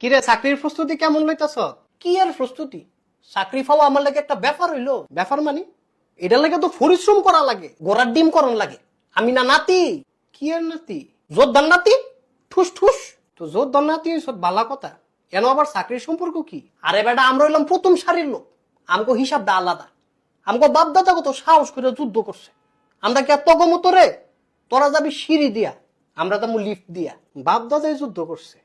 কিরে চাকরির প্রস্তুতি কেমন লইতাছ? কি আর প্রস্তুতি, চাকরি পাওয়া আমার লাগে একটা ব্যাপার হইলো। ব্যাপার মানে এটার লাগে তো পরিশ্রম করা লাগে, গোড়ার ডিম করন লাগে। আমি না নাতি। কি আর নাতি? যোদ্ধার নাতি। ঠুস ঠুস। তো যোদ্ধার নাতি হইছ বালা কথা, কেন আবার চাকরির সম্পর্ক কি? আরে বেটা, আমরা হইলাম প্রথম সারির লোক, আমগো হিসাবটা আলাদা। আমগো বাপ দাদা কত সাহস করে যুদ্ধ করছে, আমরা কি আর তগমতো রে? তোরা যাবি সিঁড়ি দিয়া, আমরা যাবো লিফট দিয়া। বাপ দাদাই যুদ্ধ করছে,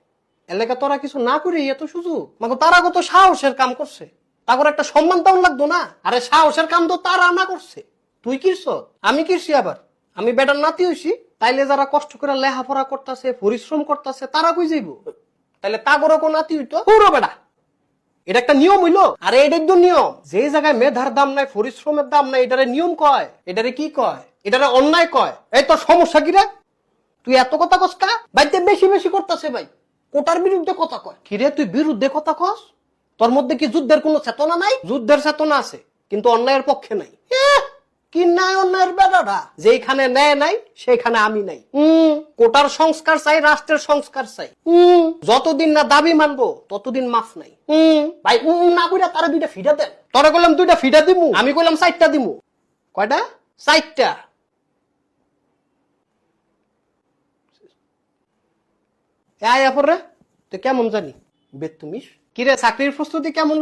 এলাকা তোরা কিছু না করে এত সুযোগ মানে তারা কত সাহসের কাম করছে, তারপর একটা সম্মান তেমন লাগতো না? আরে সাহসের কাম তো তারা না করছে, তুই কিরছ? আমি কিরছি আবার? আমি বেটার নাতি হইছি, তাইলে যারা কষ্ট করে লেখাপড়া করতেছে, পরিশ্রম করতেছে, তারা কই যাইব? তাইলে তাগরও কোন নাতি হইতো? পুরো বেটা, এটা একটা নিয়ম হইলো? আরে এটাই তো নিয়ম। যে জায়গায় মেধার দাম নাই, পরিশ্রমের দাম নাই, এটারে নিয়ম কয়। এটারে কি কয়? এটারে অন্যায় কয়। এই তোর সমস্যা কি রে? তুই এত কথা কস কা? বাইতে বেশি বেশি করতেছে ভাই, কোটার বিরুদ্ধে কথা কয়। কিরে তুই বিরুদ্ধে কথা কস? তোর মধ্যে কি যুদ্ধের কোনো চেতনা নাই? যুদ্ধের চেতনা আছে, কিন্তু অন্যায়ের পক্ষে নাই। কি নাই অন্যায়ের বেড়াটা? যেখানে ন্যায় নাই সেখানে আমি নাই। কোটার সংস্কার চাই, রাষ্ট্রের সংস্কার চাই। যতদিন না দাবি মানবো ততদিন মাফ নাই। ভাই না কইরা তারা দুইটা ফিডা দেন। তোরা কইলাম দুইটা ফিডা দিমু, আমি কইলাম 4টা দিমু। কয়টা? 4টা। আয়া পরে তো কেমন জানি বেতুমিস। কিরে চাকরির প্রস্তুতি কেমন?